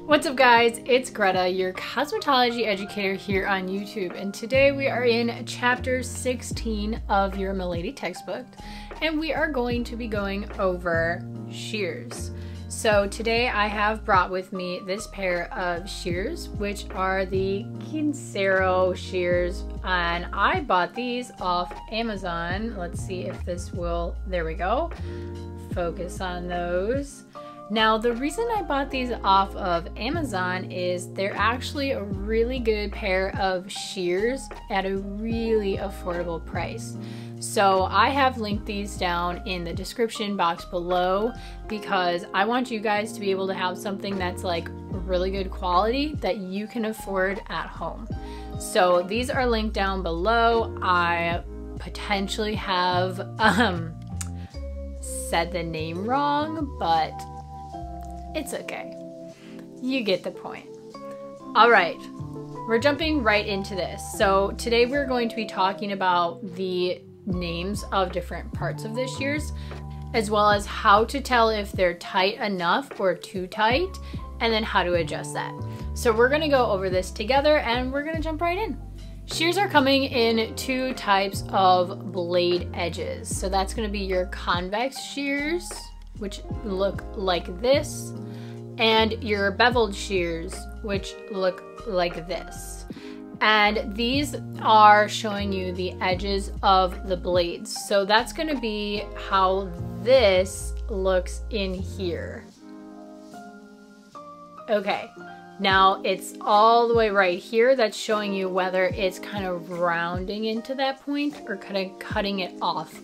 What's up guys, it's Greta, your cosmetology educator here on YouTube, and today we are in chapter 16 of your Milady textbook, and we are going to be going over shears. So today I have brought with me this pair of shears, which are the Quincero shears, and I bought these off Amazon. Let's see if this will, there we go, focus on those. Now, the reason I bought these off of Amazon is they're actually a really good pair of shears at a really affordable price. So I have linked these down in the description box below because I want you guys to be able to have something that's like really good quality that you can afford at home. So these are linked down below. I potentially have said the name wrong, but it's okay. You get the point. All right, we're jumping right into this. So today we're going to be talking about the names of different parts of the shears, as well as how to tell if they're tight enough or too tight, and then how to adjust that. So we're gonna go over this together and we're gonna jump right in. Shears are coming in two types of blade edges. So that's gonna be your convex shears, which look like this, and your beveled shears, which look like this. And these are showing you the edges of the blades. So that's gonna be how this looks in here. Okay, now it's all the way right here that's showing you whether it's kind of rounding into that point or kind of cutting it off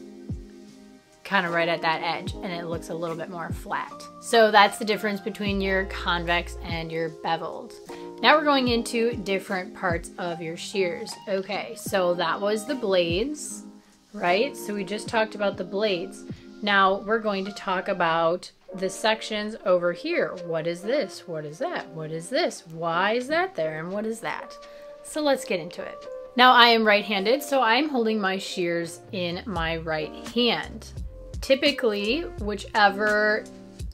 kind of right at that edge, and it looks a little bit more flat. So that's the difference between your convex and your beveled. Now we're going into different parts of your shears. Okay, so that was the blades, right? So we just talked about the blades. Now we're going to talk about the sections over here. What is this? What is that? What is this? Why is that there? And what is that? So let's get into it. Now I am right-handed, so I'm holding my shears in my right hand. Typically, whichever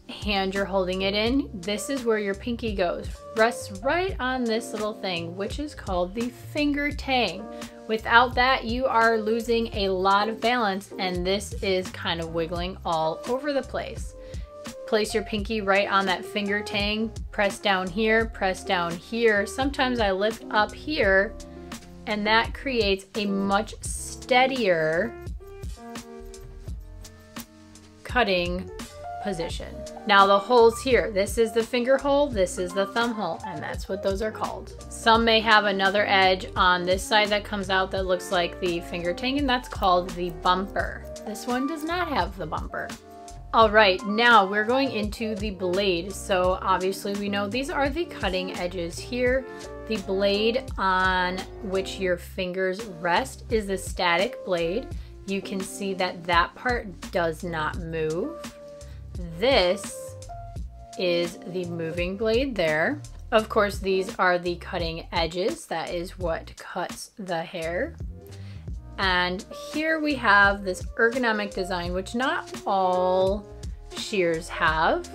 hand you're holding it in, this is where your pinky goes. Rests right on this little thing, which is called the finger tang. Without that, you are losing a lot of balance, and this is kind of wiggling all over the place. Place your pinky right on that finger tang, press down here, press down here. Sometimes I lift up here, and that creates a much steadier cutting position. Now the holes here, this is the finger hole, this is the thumb hole, and that's what those are called. Some may have another edge on this side that comes out that looks like the finger tang, and that's called the bumper. This one does not have the bumper. All right, now we're going into the blade. So obviously we know these are the cutting edges here. The blade on which your fingers rest is the static blade. You can see that that part does not move. This is the moving blade there. Of course, these are the cutting edges. That is what cuts the hair. And here we have this ergonomic design, which not all shears have,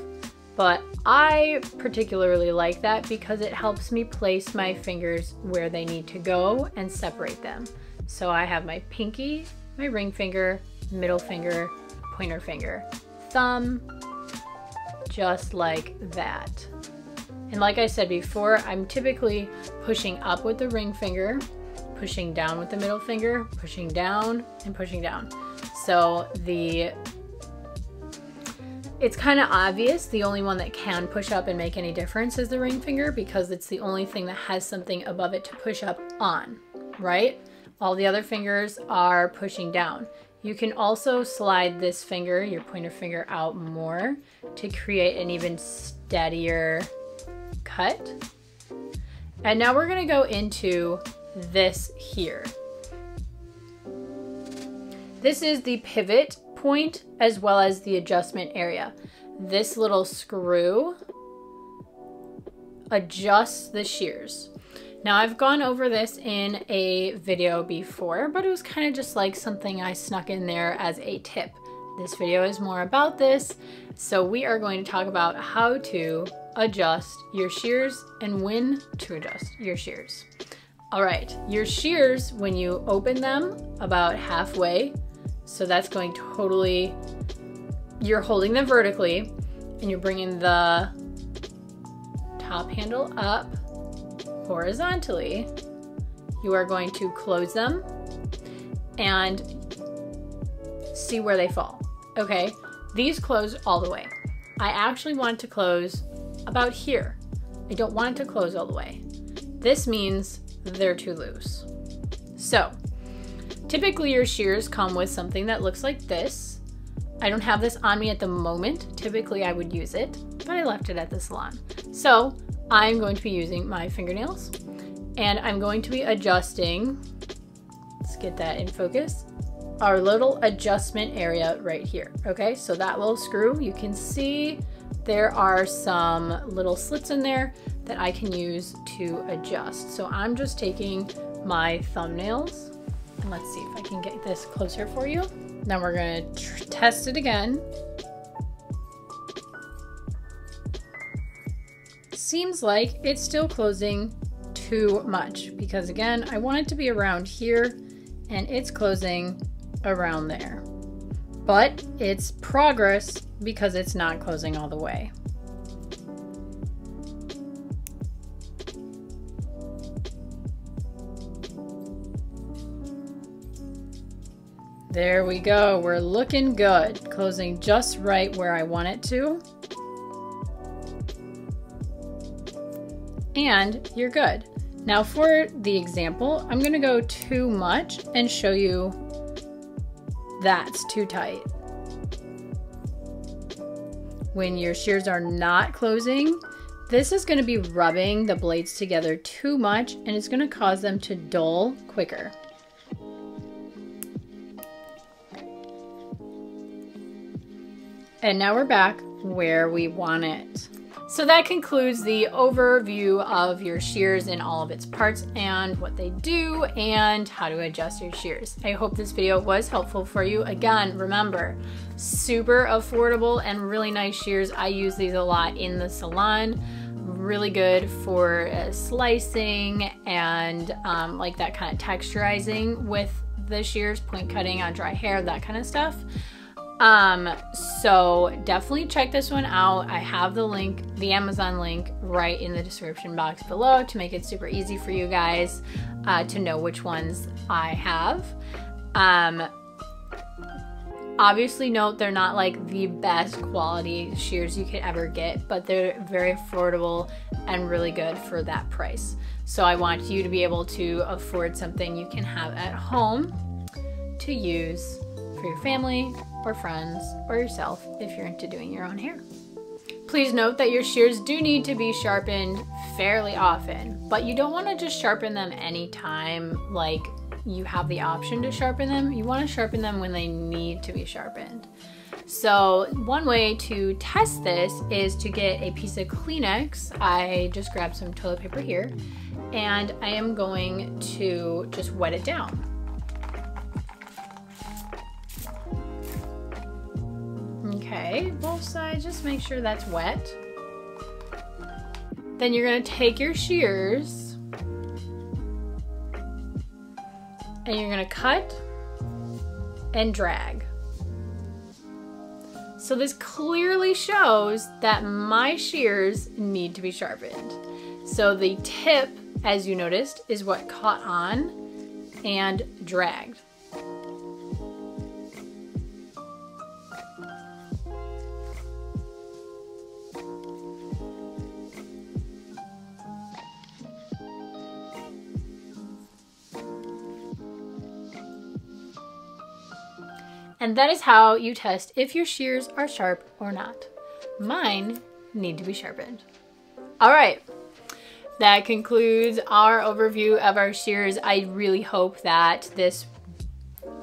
but I particularly like that because it helps me place my fingers where they need to go and separate them. So I have my pinky, my ring finger, middle finger, pointer finger, thumb, just like that. And like I said before, I'm typically pushing up with the ring finger, pushing down with the middle finger, pushing down and pushing down. So it's kind of obvious. The only one that can push up and make any difference is the ring finger because it's the only thing that has something above it to push up on, right? All the other fingers are pushing down. You can also slide this finger, your pointer finger, out more to create an even steadier cut. And now we're gonna go into this here. This is the pivot point as well as the adjustment area. This little screw adjusts the shears. Now I've gone over this in a video before, but it was kind of just like something I snuck in there as a tip. This video is more about this, so we are going to talk about how to adjust your shears and when to adjust your shears. All right, your shears, when you open them about halfway, so that's going totally, you're holding them vertically and you're bringing the top handle up horizontally. You are going to close them and see where they fall. Okay, these close all the way. I actually want it to close about here. I don't want it to close all the way. This means they're too loose. So typically your shears come with something that looks like this. I don't have this on me at the moment. Typically I would use it, but I left it at the salon. So I'm going to be using my fingernails and I'm going to be adjusting, let's get that in focus, our little adjustment area right here. Okay, so that little screw, you can see there are some little slits in there that I can use to adjust. So I'm just taking my thumbnails and let's see if I can get this closer for you. Now we're gonna test it again. Seems like it's still closing too much because again, I want it to be around here and it's closing around there. But it's progress because it's not closing all the way. There we go, we're looking good. Closing just right where I want it to. And you're good. Now for the example, I'm gonna go too much and show you that's too tight. When your shears are not closing, this is gonna be rubbing the blades together too much and it's gonna cause them to dull quicker. And now we're back where we want it. So that concludes the overview of your shears in all of its parts and what they do and how to adjust your shears. I hope this video was helpful for you. Again, remember, super affordable and really nice shears. I use these a lot in the salon. Really good for slicing and like that kind of texturizing with the shears, point cutting on dry hair, that kind of stuff. So definitely check this one out. I have the link, the Amazon link, right in the description box below to make it super easy for you guys to know which ones I have. Obviously note they're not like the best quality shears you could ever get, but they're very affordable and really good for that price. So I want you to be able to afford something you can have at home to use for your family or friends or yourself if you're into doing your own hair. Please note that your shears do need to be sharpened fairly often, but you don't want to just sharpen them anytime like you have the option to sharpen them. You want to sharpen them when they need to be sharpened. So one way to test this is to get a piece of Kleenex. I just grabbed some toilet paper here and I am going to just wet it down. Okay, both sides, just make sure that's wet. Then you're gonna take your shears and you're gonna cut and drag. So this clearly shows that my shears need to be sharpened. So the tip, as you noticed, is what caught on and dragged. And that is how you test if your shears are sharp or not. Mine need to be sharpened. All right, that concludes our overview of our shears. I really hope that this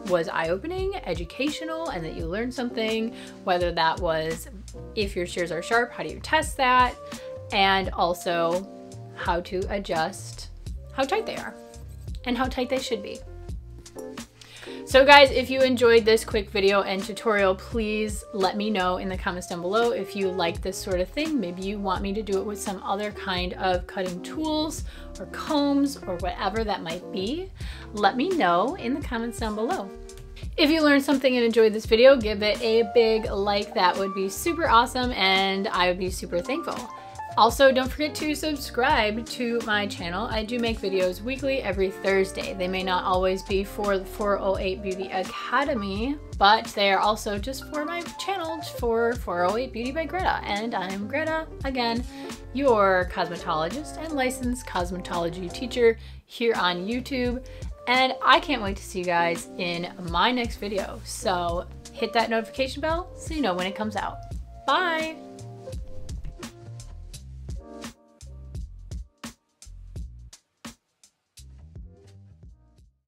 was eye-opening, educational, and that you learned something, whether that was if your shears are sharp, how do you test that, and also how to adjust how tight they are and how tight they should be. So guys, if you enjoyed this quick video and tutorial, please let me know in the comments down below if you like this sort of thing. Maybe you want me to do it with some other kind of cutting tools or combs or whatever that might be. Let me know in the comments down below. If you learned something and enjoyed this video, give it a big like. That would be super awesome and I would be super thankful. Also, don't forget to subscribe to my channel. I do make videos weekly every Thursday. They may not always be for the 408 Beauty Academy, but they are also just for my channel for 408 Beauty by Greta. And I'm Greta, again, your cosmetologist and licensed cosmetology teacher here on YouTube. And I can't wait to see you guys in my next video. So hit that notification bell so you know when it comes out. Bye!